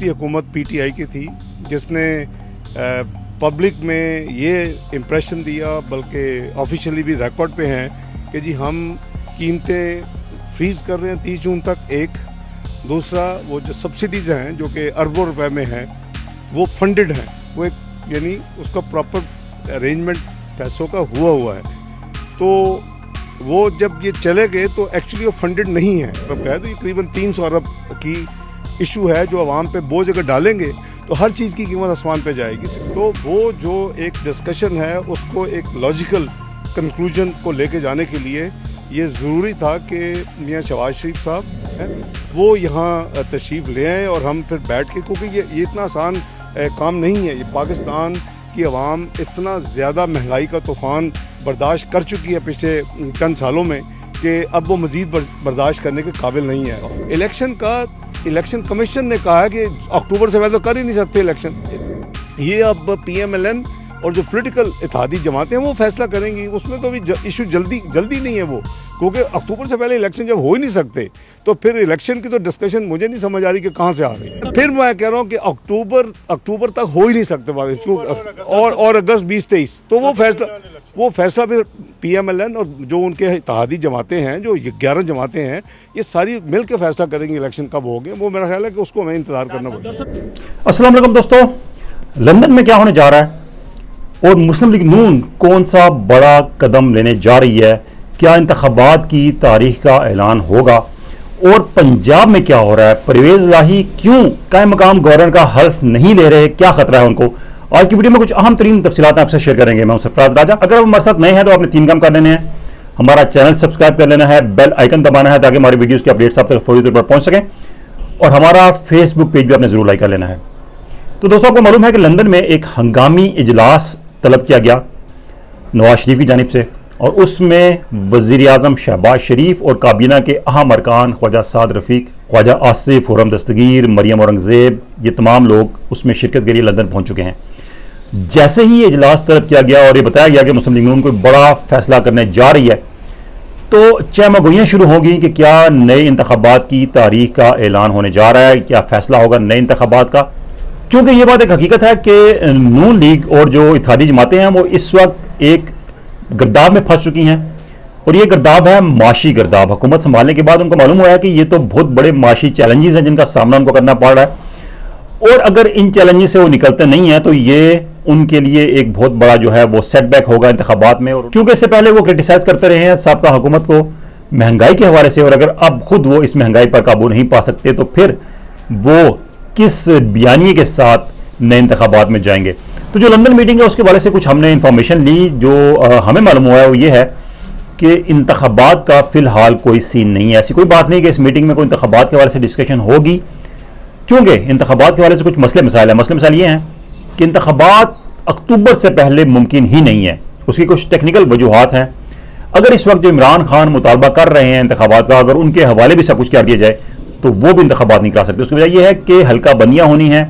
ऐसी हुकूमत पीटीआई की थी जिसने पब्लिक में ये इम्प्रेशन दिया, बल्कि ऑफिशियली भी रिकॉर्ड पे हैं कि जी हम कीमतें फ्रीज़ कर रहे हैं 30 जून तक। एक दूसरा, वो जो सब्सिडीज़ हैं जो कि अरबों रुपए में हैं वो फंडेड हैं, वो एक यानी उसका प्रॉपर अरेंजमेंट पैसों का हुआ है। तो वो जब ये चले गए तो एक्चुअली वो फंडेड नहीं है। तो कहे तो ये करीबन 300 अरब की इशू है जो आवाम पे बोझ अगर डालेंगे तो हर चीज़ की कीमत आसमान पे जाएगी। तो वो जो एक डिस्कशन है उसको एक लॉजिकल कंक्लूजन को लेके जाने के लिए ये ज़रूरी था कि मियां शहबाज शरीफ साहब हैं वो यहाँ तशरीफ़ ले आएँ और हम फिर बैठ के, क्योंकि ये इतना आसान काम नहीं है। ये पाकिस्तान की आवाम इतना ज़्यादा महंगाई का तूफ़ान बर्दाश्त कर चुकी है पिछले चंद सालों में कि अब वो मज़ीद बर्दाश्त करने के काबिल नहीं है। इलेक्शन कमीशन ने कहा है कि अक्टूबर से पहले तो कर ही नहीं सकते इलेक्शन। ये अब PMLN और जो पॉलिटिकल इत्तेहादी जमातें हैं वो फैसला करेंगी। उसमें तो अभी इशू जल्दी नहीं है वो, क्योंकि अक्टूबर से पहले इलेक्शन जब हो ही नहीं सकते तो फिर इलेक्शन की तो डिस्कशन मुझे नहीं समझ आ रही कि कहाँ से आ रही है। फिर मैं कह रहा हूँ कि अक्टूबर तक हो ही नहीं सकते और अगस्त 2023 तो वो फैसला फिर PMLN और जो उनके इत्तेहादी जमातें हैं, जो 11 जमातें हैं, ये सारी मिल के फैसला करेंगी इलेक्शन कब हो गए। वो मेरा ख्याल है कि उसको हमें इंतजार करना पड़ेगा। अस्सलाम वालेकुम दोस्तों, लंदन में क्या होने जा रहा है और मुस्लिम लीग नून कौन सा बड़ा कदम लेने जा रही है? क्या इंतखाबात की तारीख का ऐलान होगा? और पंजाब में क्या हो रहा है? परवेज इलाही क्यों कायम मकाम गवर्नर का हल्फ नहीं ले रहे? क्या खतरा है उनको? आज की वीडियो में कुछ अहम तरीन तफसीलात आपसे शेयर करेंगे। मैं हूं सरफराज राजा। अगर आप हमारे साथ नए हैं तो आपने 3 काम कर लेने हैं। हमारा चैनल सब्सक्राइब कर लेना है, बेल आइकन दबाना है ताकि हमारी वीडियोस के अपडेट्स आप तक फौरी तौर पर पहुंच सकें, और हमारा फेसबुक पेज भी आपने जरूर लाइक कर लेना है। तो दोस्तों, आपको मालूम है कि लंदन में एक हंगामी इजलास तलब किया गया नवाज शरीफ की जानिब से, और उसमें वज़ीर आज़म शहबाज शरीफ और काबीना के अहम अरकान ख्वाजा साद रफ़ीक, ख्वाजा आसिफ, खुर्रम दस्तगीर, मरियम औरंगज़ेब, ये तमाम लोग उसमें शिरकत के लिए लंदन पहुंच चुके हैं। जैसे ही ये इजलास तलब किया गया और ये बताया गया कि मुस्लिम लीग नून कोई बड़ा फैसला करने जा रही है, तो चहमगोइयाँ शुरू होंगी कि क्या नए इंतखाबात की तारीख का ऐलान होने जा रहा है, क्या फैसला होगा नए इंतखाबात का। क्योंकि ये बात एक हकीकत है कि नून लीग और जो इत्तेहादी जमातें हैं वो इस वक्त एक गिरदाब में फंस चुकी हैं, और ये गिरदाब है माशी गिरदाब। हुकूमत संभालने के बाद उनको मालूम हुआ है कि ये तो बहुत बड़े माशी चैलेंजेस हैं जिनका सामना उनको करना पड़ रहा है, और अगर इन चैलेंजेस से वो निकलते नहीं हैं तो ये उनके लिए एक बहुत बड़ा जो है वो सेटबैक होगा इंतखाबात में। और क्योंकि इससे पहले वो क्रिटिसाइज करते रहे हैं साबका हुकूमत को महंगाई के हवाले से, और अगर अब खुद वो इस महंगाई पर काबू नहीं पा सकते तो फिर वो किस बयानिए के साथ नए इंतखाबात में जाएंगे। तो जो लंदन मीटिंग है उसके वाले से कुछ हमने इंफॉर्मेशन ली। जो हमें मालूम हुआ है वो ये है कि इंतखाबात का फिलहाल कोई सीन नहीं है। ऐसी कोई बात नहीं कि इस मीटिंग में कोई इंतखाबात के हवाले से डिस्कशन होगी, क्योंकि इंतखाबात के हवाले से कुछ मसले मसाइल हैं। मसले मसाइल ये हैं कि इंतखाबात अक्टूबर से पहले मुमकिन ही नहीं है। उसकी कुछ टेक्निकल वजूहात हैं। अगर इस वक्त जो इमरान खान मुतालबा कर रहे हैं इंतखाबात का, अगर उनके हवाले भी सब कुछ कर दिया जाए तो वो भी इंतखाबात नहीं करा सकते। उसकी वजह यह है कि हल्का बंदियां होनी हैं,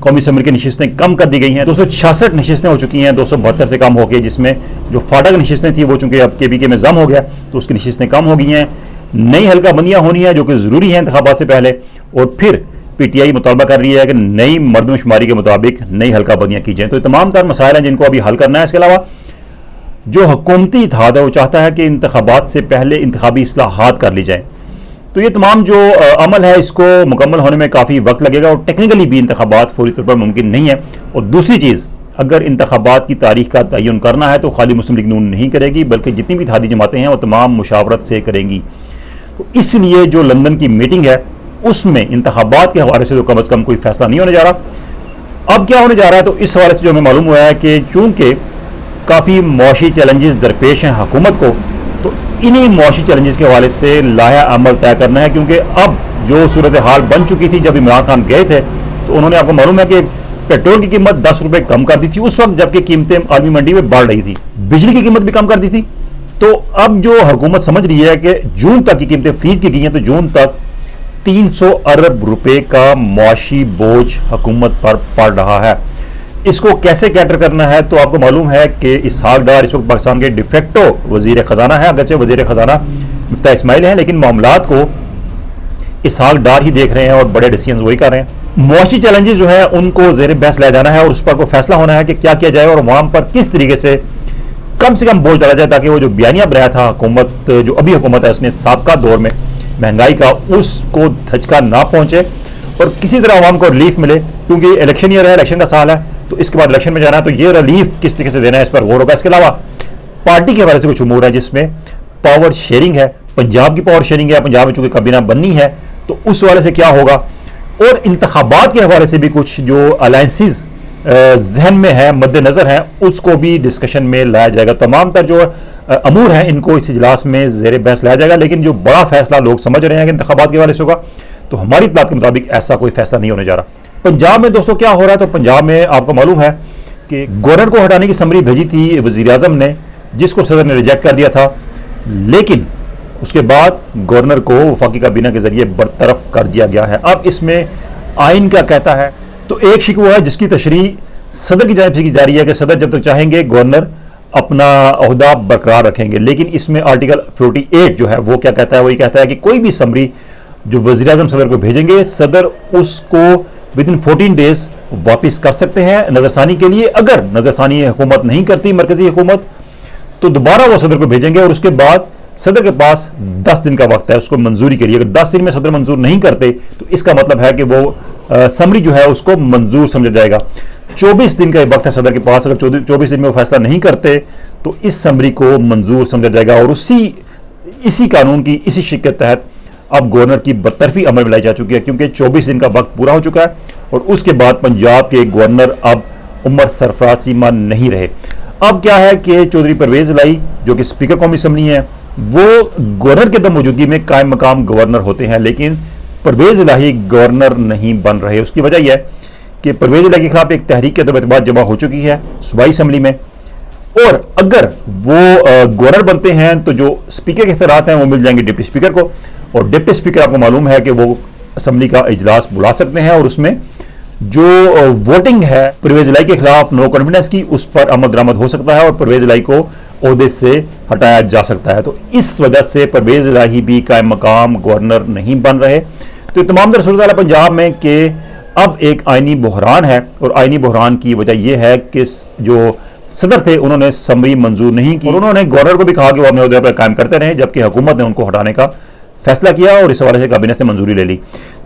कौमी असम्बली की नशिस्तें कम कर दी गई हैं। 266 नशिस्तें हो चुकी हैं 272 से कम होकर, जिसमें जो फाटक नशिस्तें थी वो चूंकि अब KPK में जम हो गया तो उसकी नशिस्तें कम हो गई हैं। नई हल्का बंदियां होनी है जो कि ज़रूरी है इंतखाबात से पहले, और फिर PTI मुतालबा कर रही है कि नई मर्दमशुमारी के मुताबिक नई हल्का बंदियां की जाएँ। तो तमाम तर मसाइल हैं जिनको अभी हल करना है। इसके अलावा जो हुकूमती इत्तेहाद है वो चाहता है कि इंतखाबात से पहले इंतखाबी इस्लाहात कर ली जाए। तो ये तमाम जो अमल है इसको मुकम्मल होने में काफ़ी वक्त लगेगा, और टेक्निकली भी इंतखाबात फौरी तौर पर मुमकिन नहीं है। और दूसरी चीज़, अगर इंतखाबात की तारीख का तयन करना है तो खाली मुस्लिम लीग नून नहीं करेगी, बल्कि जितनी भी इत्तेहादी जमातें हैं वो तमाम मुशावरत से करेंगी। तो इसलिए जो लंदन की मीटिंग है उसमें इंतखाबात के हवाले से तो कम अज़ कम कोई फैसला नहीं होने जा रहा। अब क्या होने जा रहा है, तो इस हवाले से जो हमें मालूम हुआ है कि चूँकि काफ़ी मौशी चैलेंजेस दरपेश हैं हुकूमत को, तो इन्हीं मौशी चैलेंजेस के हवाले से लाया अमल तय करना है। क्योंकि अब जो सूरत हाल बन चुकी थी जब इमरान खान गए थे तो उन्होंने, आपको मालूम है कि पेट्रोल की कीमत 10 रुपये कम कर दी थी उस वक्त जबकि कीमतें आलमी मंडी में बढ़ रही थी। बिजली की कीमत भी कम कर दी थी। तो अब जो हुकूमत समझ रही है कि जून तक की कीमतें फ्रीज की गई हैं, तो जून तक 300 अरब रुपए का मुआशी बोझ हुकूमत पर पड़ रहा है। इसको कैसे कैटर करना है, तो आपको मालूम है कि इसहाक डार इस वक्त पाकिस्तान के डिफेक्टो वजीर खजाना है। अगरचे वजीर खजाना मिफ्ता इस्माइल हैं, लेकिन मामलात को इसहाक डार ही देख रहे हैं और बड़े डिसीजन वही कर रहे हैं। मुआशी चैलेंजेस जो है उनको ज़ेर बहस लाया जाना है और उस पर कोई फैसला होना है कि क्या किया जाए और वहां पर किस तरीके से कम बोझ डाला जाए ताकि वो जो बयानिया बनाया था हुकूमत, जो अभी हुकूमत है उसने साबका दौर में महंगाई का, उसको धचका ना पहुंचे और किसी तरह आवाम को रिलीफ मिले, क्योंकि इलेक्शन ईयर है, इलेक्शन का साल है, तो इसके बाद इलेक्शन में जाना है, तो ये रिलीफ किस तरीके से देना है इस पर गौर होगा। इसके अलावा पार्टी के हवाले से कुछ उमूर है जिसमें पावर शेयरिंग है, पंजाब की पावर शेयरिंग है, पंजाब में चूंकि काबीना बननी है तो उस हवाले से क्या होगा, और इंतखाबात के हवाले से भी कुछ जो अलायंसेस जहन में है, मद्देनजर है, उसको भी डिस्कशन में लाया जाएगा। तमाम तर जो अमूर हैं इनको इस इजलास में ज़ेर बहस लाया जाएगा, लेकिन जो बड़ा फैसला लोग समझ रहे हैं कि इंतखाबात के हवाले से होगा, तो हमारी इत्तलात के मुताबिक ऐसा कोई फैसला नहीं होने जा रहा। पंजाब में दोस्तों क्या हो रहा है, तो पंजाब में आपको मालूम है कि गवर्नर को हटाने की समरी भेजी थी वज़ीर आज़म ने, जिसको सदर ने रिजेक्ट कर दिया था, लेकिन उसके बाद गवर्नर को वफाकी काबीना के जरिए बरतरफ कर दिया गया है। अब इसमें आइन क्या कहता है, तो एक शिकवा है जिसकी तशरीह सदर की जानिब से की जा रही है कि सदर जब तक चाहेंगे गवर्नर अपना ओहदा बरकरार रखेंगे, लेकिन इसमें आर्टिकल 48 जो है वो क्या कहता है, वही कहता है कि कोई भी समरी जो वज़ीर आज़म सदर को भेजेंगे, सदर उसको विद इन 14 डेज वापस कर सकते हैं नज़रसानी के लिए। अगर नज़रसानी हुकूमत नहीं करती मरकजी हुकूमत, तो दोबारा वो सदर को भेजेंगे और उसके बाद सदर के पास 10 दिन का वक्त है उसको मंजूरी के लिए। अगर 10 दिन में सदर मंजूर नहीं करते तो इसका मतलब है कि वो समरी जो है उसको मंजूर समझा जाएगा। 24 दिन का वक्त है सदर के पास, अगर 24 दिन में वो फैसला नहीं करते तो इस समरी को मंजूर समझा जाएगा और इसी कानून की इसी शिक के तहत अब गवर्नर की बरतरफी अमल में लाई जा चुकी है, क्योंकि 24 दिन का वक्त पूरा हो चुका है और उसके बाद पंजाब के गवर्नर अब उमर सरफराज चीमा नहीं रहे। अब क्या है कि चौधरी परवेज इलाही जो कि स्पीकर कौमी असम्बली हैं, वो गवर्नर के दम मौजूदगी में कायम मकाम गवर्नर होते हैं, लेकिन परवेज इलाही गवर्नर नहीं बन रहे। उसकी वजह यह है कि परवेज इलाही के खिलाफ एक तहरीक के तहत जमा हो चुकी है सूबाई असम्बली में, और अगर वो गवर्नर बनते हैं तो जो स्पीकर के इख्तियारात हैं वो मिल जाएंगे डिप्टी स्पीकर को, और डिप्टी स्पीकर आपको मालूम है कि वो असम्बली का इजलास बुला सकते हैं और उसमें जो वोटिंग है परवेज इलाही के खिलाफ नो कॉन्फिडेंस की, उस पर अमल दरामद हो सकता है और परवेज इलाही को ओहदे से हटाया जा सकता है। तो इस वजह से परवेज इलाही भी कायम मकाम गवर्नर नहीं बन रहे। तो ये तमाम सूरत पंजाब में कि अब एक आइनी बहरान है, और आइनी बहरान की वजह यह है कि जो सदर थे उन्होंने समरी मंजूर नहीं की और उन्होंने गवर्नर को भी कहा कि वो अपने ओहदे पर कायम करते रहे, जबकि हुकूमत ने उनको हटाने का फैसला किया और इस हवाले से कैबिनेट से मंजूरी ले ली।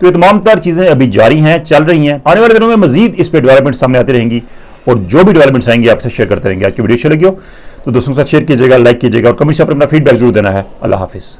तो ये तमाम तर चीज़ें अभी जारी हैं, चल रही हैं। आने वाले दिनों में मजीद इस पर डेवलपमेंट सामने आती रहेंगी और जो भी डेवलपमेंट्स आएंगे आपसे शेयर करते रहेंगे। आज की वीडियो अच्छी लगी हो तो दोस्तों के साथ शेयर कीजिएगा, लाइक कीजिएगा और कमेंट से अपना फीडबैक जरूर देना है। अल्लाह हाफिज़।